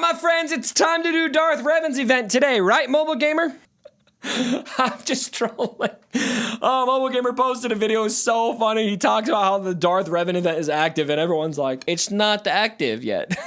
right, my friends, it's time to do Darth Revan's event today, right, Mobile Gamer? I'm just trolling. Oh, Mobile Gamer posted a video. It was so funny. He talks about how the Darth Revan event is active, and everyone's like, it's not active yet.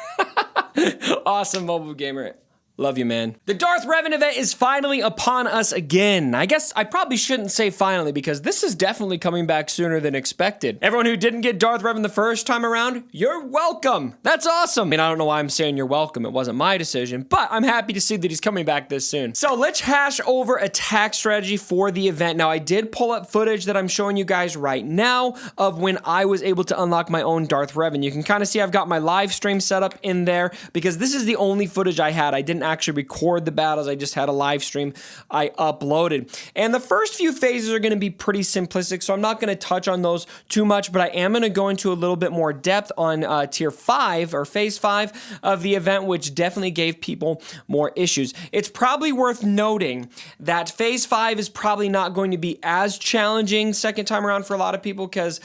Awesome, Mobile Gamer. Love you, man. The Darth Revan event is finally upon us again. I guess I probably shouldn't say finally because this is definitely coming back sooner than expected. Everyone who didn't get Darth Revan the first time around, you're welcome. That's awesome. I mean, I don't know why I'm saying you're welcome. It wasn't my decision, but I'm happy to see that he's coming back this soon. So let's hash over attack strategy for the event. Now, I did pull up footage that I'm showing you guys right now of when I was able to unlock my own Darth Revan. You can kind of see I've got my live stream set up in there because this is the only footage I had. I didn't actually record the battles. I just had a live stream I uploaded. And the first few phases are going to be pretty simplistic, so I'm not going to touch on those too much, but I am going to go into a little bit more depth on tier 5 or phase 5 of the event, which definitely gave people more issues. It's probably worth noting that phase 5 is probably not going to be as challenging second time around for a lot of people because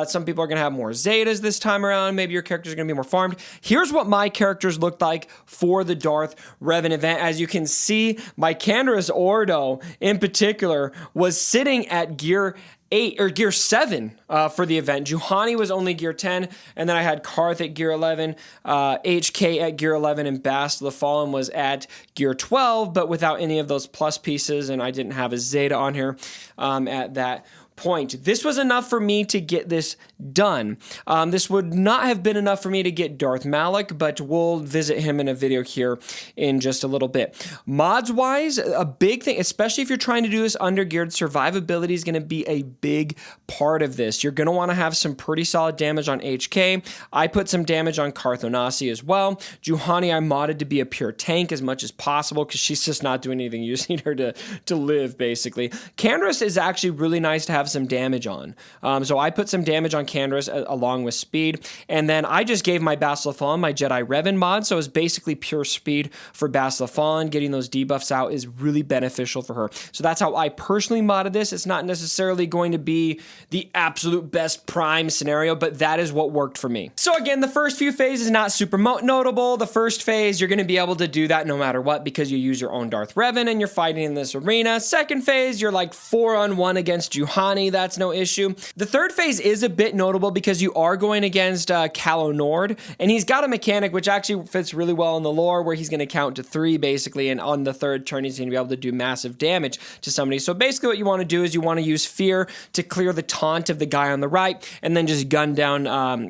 some people are going to have more Zetas this time around. Maybe your characters are going to be more farmed. Here's what my characters looked like for the Darth Revan event. As you can see, my Canderous Ordo in particular was sitting at gear 8 or gear 7 for the event. Juhani was only gear 10, and then I had Karth at gear 11, HK at gear 11, and Bast the Fallen was at gear 12, but without any of those plus pieces, and I didn't have a Zeta on here at that point. This was enough for me to get this done. This would not have been enough for me to get Darth Malak, but we'll visit him in a video here in just a little bit. Mods-wise, a big thing, especially if you're trying to do this under-geared, survivability is going to be a big part of this. You're going to want to have some pretty solid damage on HK. I put some damage on Karth Onasi as well. Juhani I modded to be a pure tank as much as possible because she's just not doing anything. You just need her to live, basically. Canderous is actually really nice to have some damage on. So I put some damage on Canderous along with speed, and then I just gave my Bast the Fallen my Jedi Revan mod, so it's basically pure speed for Bast the Fallen. Getting those debuffs out is really beneficial for her. So that's how I personally modded this. It's not necessarily going to be the absolute best prime scenario, but that is what worked for me. So again, the first few phases not super notable. The first phase, you're going to be able to do that no matter what because you use your own Darth Revan and you're fighting in this arena. Second phase, you're like 4-on-1 against Juhani. That's no issue. The third phase is a bit notable because you are going against Calo Nord, and he's got a mechanic which actually fits really well in the lore where he's going to count to 3 basically, and on the third turn he's going to be able to do massive damage to somebody. So basically what you want to do is you want to use Fear to clear the taunt of the guy on the right, and then just gun down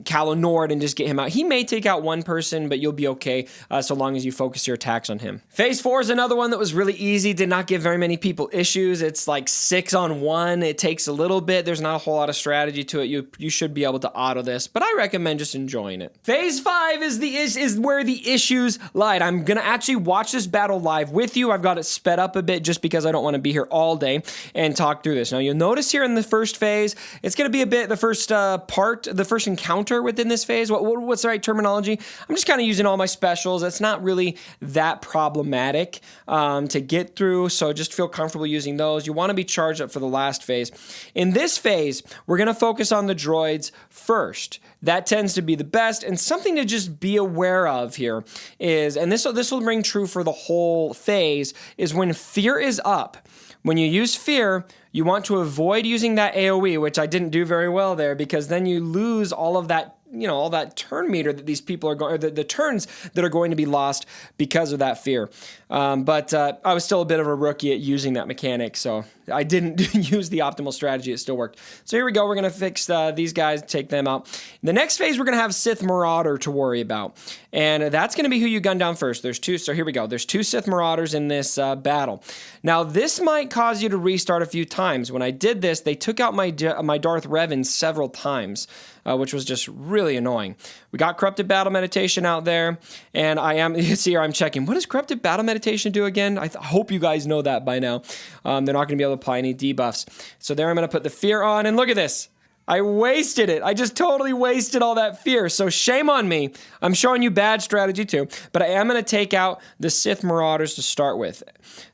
Calo Nord and just get him out. He may take out one person, but you'll be okay so long as you focus your attacks on him. Phase 4 is another one that was really easy, did not give very many people issues. It's like 6-on-1. It takes a little bit. There's not a whole lot of strategy to it. You should be able to auto this, but I recommend just enjoying it. Phase 5 is where the issues lied. I'm gonna actually watch this battle live with you. I've got it sped up a bit just because I don't want to be here all day and talk through this. Now you'll notice here in the first phase, it's gonna be a bit the first the first encounter within this phase. What's the right terminology? I'm just kind of using all my specials. It's not really that problematic to get through, so just feel comfortable using those. You want to be charged up for the last phase. In this phase, we're going to focus on the droids first. That tends to be the best, and something to just be aware of here is, and this will ring true for the whole phase, is when Fear is up. When you use Fear, you want to avoid using that AoE, which I didn't do very well there, because then you lose all of that, you know, all that turn meter that these people are going, or the turns that are going to be lost because of that Fear. But I was still a bit of a rookie at using that mechanic, so I didn't use the optimal strategy. It still worked. So here we go. We're going to fix these guys, take them out. In the next phase, we're going to have Sith Marauder to worry about, and that's going to be who you gun down first. There's 2, so here we go. There's 2 Sith Marauders in this battle. Now, this might cause you to restart a few times. When I did this, they took out my Darth Revan several times, which was just really annoying. We got Corrupted Battle Meditation out there, and you see here I'm checking. What does Corrupted Battle Meditation do again? I hope you guys know that by now. They're not going to be able to apply any debuffs. So there I'm going to put the Fear on, and look at this. I wasted it. I just totally wasted all that Fear. So shame on me. I'm showing you bad strategy too, but I am going to take out the Sith Marauders to start with.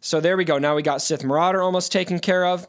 So there we go. Now we got Sith Marauder almost taken care of.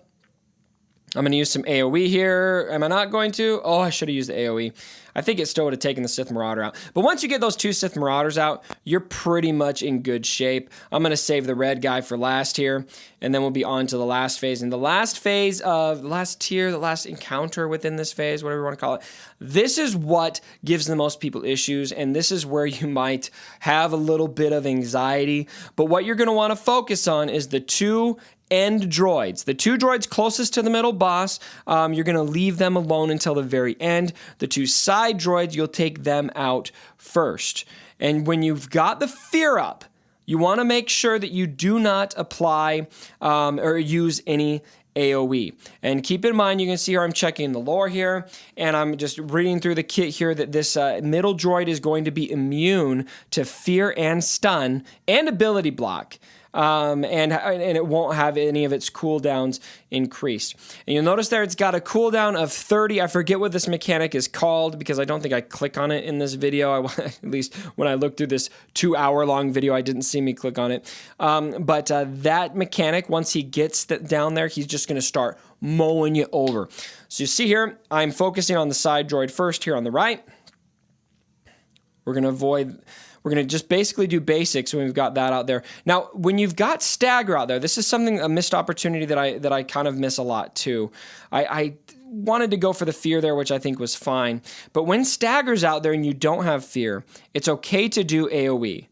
I'm going to use some AoE here. Am I not going to? Oh, I should have used the AoE. I think it still would have taken the Sith Marauder out. But once you get those 2 Sith Marauders out, you're pretty much in good shape. I'm going to save the red guy for last here, and then we'll be on to the last phase. And the last phase of the last tier, the last encounter within this phase, whatever you want to call it, this is what gives the most people issues, and this is where you might have a little bit of anxiety. But what you're going to want to focus on is the 2 end droids. The 2 droids closest to the middle boss, you're going to leave them alone until the very end. The 2 side droids, you'll take them out first. And when you've got the fear up, you want to make sure that you do not apply or use any AoE. And keep in mind, you can see here I'm checking the lore here, and I'm just reading through the kit here that this middle droid is going to be immune to fear and stun and ability block. And it won't have any of its cooldowns increased. And you'll notice there it's got a cooldown of 30. I forget what this mechanic is called because I don't think I click on it in this video. At least when I looked through this 2-hour-long video, I didn't see me click on it. But that mechanic, once he gets down there, he's just going to start mowing you over. So you see here, I'm focusing on the side droid first here on the right. We're going to just basically do basics when we've got that out there. Now, when you've got stagger out there, this is a missed opportunity that I kind of miss a lot too. I wanted to go for the fear there, which I think was fine. But when stagger's out there and you don't have fear, it's okay to do AoE.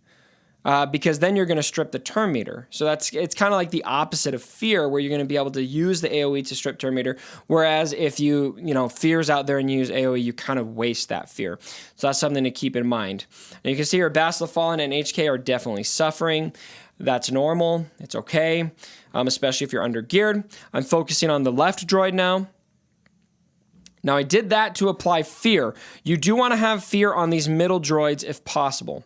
Because then you're going to strip the turn meter. So it's kind of like the opposite of fear, where you're going to be able to use the AoE to strip turn meter. Whereas if fear's out there and you use AoE, you kind of waste that fear. So that's something to keep in mind. And you can see here, Bastila Fallen and HK are definitely suffering. That's normal. It's okay, especially if you're under geared. I'm focusing on the left droid now. Now I did that to apply fear. You do want to have fear on these middle droids if possible.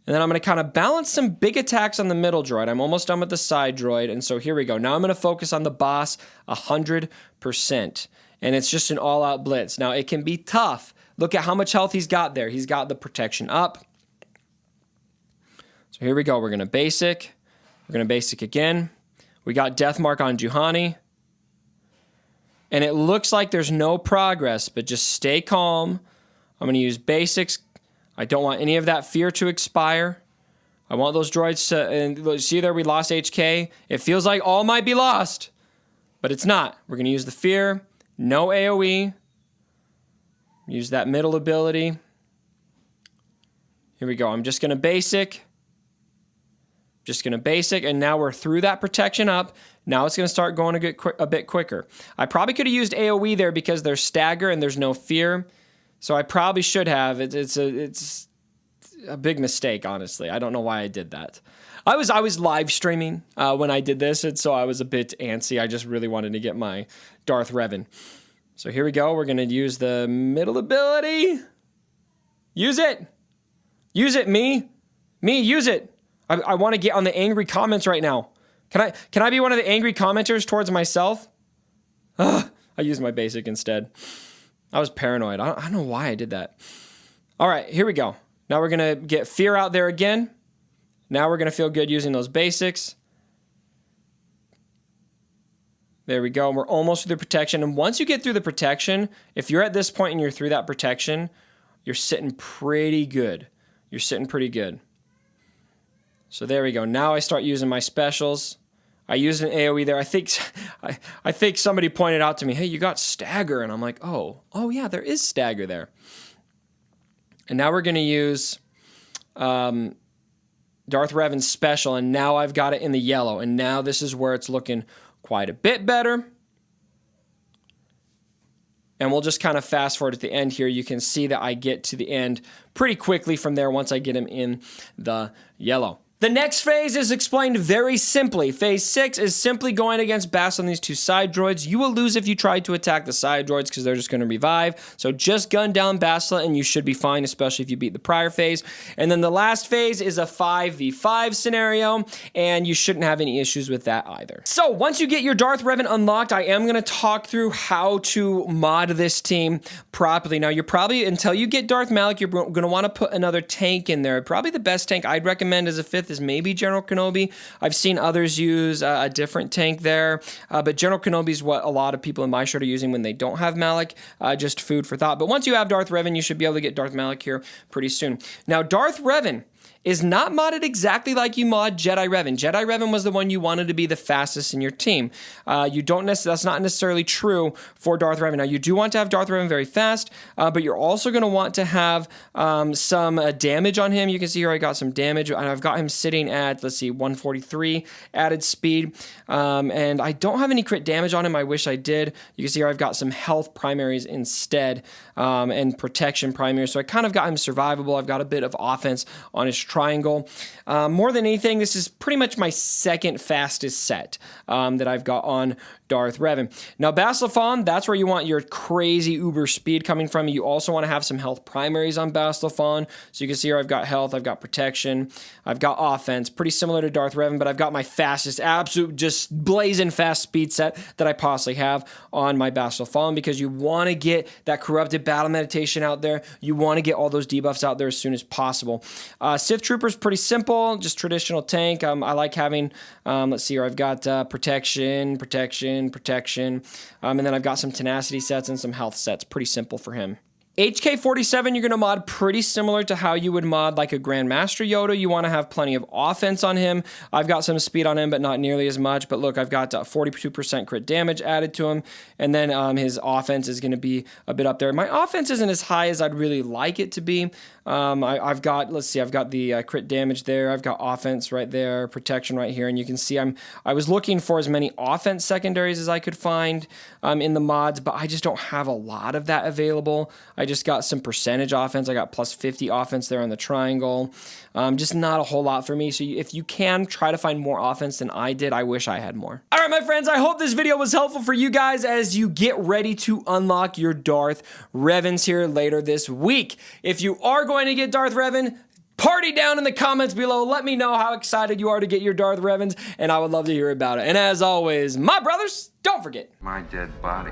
And then I'm going to kind of balance some big attacks on the middle droid. I'm almost done with the side droid. And so here we go. Now I'm going to focus on the boss 100%. And it's just an all-out blitz. Now it can be tough. Look at how much health he's got there. He's got the protection up. So here we go. We're going to basic. We're going to basic again. We got Death Mark on Juhani. And it looks like there's no progress, but just stay calm. I'm going to use basics. I don't want any of that fear to expire. I want those droids to, and see there we lost HK. It feels like all might be lost, but it's not. We're going to use the fear, no AoE. Use that middle ability. Here we go. I'm just going to basic. And now we're through that protection up. Now it's going to start going a bit quicker. I probably could have used AoE there because there's stagger and there's no fear. So I probably should have. It's a big mistake, honestly. I don't know why I did that. I was live streaming when I did this, and so I was a bit antsy. I just really wanted to get my Darth Revan. So here we go. We're going to use the middle ability. Use it. Use it, me. Use it. I want to get on the angry comments right now. Can I be one of the angry commenters towards myself? I used my basic instead. I was paranoid. I don't know why I did that. All right, here we go. Now we're going to get fear out there again. Now we're going to feel good using those basics. There we go. We're almost through the protection. And once you get through the protection, if you're at this point and you're through that protection, you're sitting pretty good. So there we go. Now I start using my specials. I used an AoE there. I think somebody pointed out to me, hey, you got stagger. And I'm like, oh yeah, there is stagger there. And now we're going to use Darth Revan's special. And now I've got it in the yellow. And now this is where it's looking quite a bit better. And we'll just kind of fast forward at the end here. You can see that I get to the end pretty quickly from there once I get him in the yellow. The next phase is explained very simply. Phase 6 is simply going against Bastila on these 2 side droids. You will lose if you try to attack the side droids because they're just going to revive. So just gun down Bastila and you should be fine, especially if you beat the prior phase. And then the last phase is a 5v5 scenario, and you shouldn't have any issues with that either. So once you get your Darth Revan unlocked, I am going to talk through how to mod this team properly. Now, you're probably, until you get Darth Malik, you're going to want to put another tank in there. Probably the best tank I'd recommend is a 5th with is maybe General Kenobi. I've seen others use a different tank there, but General Kenobi is what a lot of people in my shirt are using when they don't have Malak. Just food for thought. But once you have Darth Revan, you should be able to get Darth Malak here pretty soon. Now, Darth Revan is not modded exactly like you mod Jedi Revan. Jedi Revan was the one you wanted to be the fastest in your team. That's not necessarily true for Darth Revan. Now, you do want to have Darth Revan very fast, but you're also going to want to have some damage on him. You can see here I got some damage, and I've got him sitting at, let's see, 143 added speed, and I don't have any crit damage on him. I wish I did. You can see here I've got some health primaries instead, and protection primaries, so I kind of got him survivable. I've got a bit of offense on his triangle. More than anything, this is pretty much my second fastest set that I've got on Darth Revan. Now, Bas-Laphon, that's where you want your crazy uber speed coming from. You also want to have some health primaries on Bas-Laphon. So you can see here I've got health, I've got protection, I've got offense, pretty similar to Darth Revan, but I've got my fastest, absolute, just blazing fast speed set that I possibly have on my Bas-Laphon, because you want to get that corrupted battle meditation out there. You want to get all those debuffs out there as soon as possible. Sith Trooper's pretty simple, just traditional tank. I like having, let's see here, I've got protection, and then I've got some tenacity sets and some health sets. Pretty simple for him. HK-47, you're going to mod pretty similar to how you would mod like a Grandmaster Yoda. You want to have plenty of offense on him. I've got some speed on him, but not nearly as much. But look, I've got 42% crit damage added to him. And then his offense is going to be a bit up there. My offense isn't as high as I'd really like it to be. I've got, let's see, I've got the crit damage there. I've got offense right there, protection right here. And you can see I was looking for as many offense secondaries as I could find in the mods, but I just don't have a lot of that available. I just got some percentage offense. I got plus 50 offense there on the triangle. Just not a whole lot for me. So if you can try to find more offense than I did, I wish I had more. All right, my friends, I hope this video was helpful for you guys as you get ready to unlock your Darth Revans here later this week. If you are going to get Darth Revan, party down in the comments below. Let me know how excited you are to get your Darth Revans, and I would love to hear about it. And as always, my brothers, don't forget my dead body.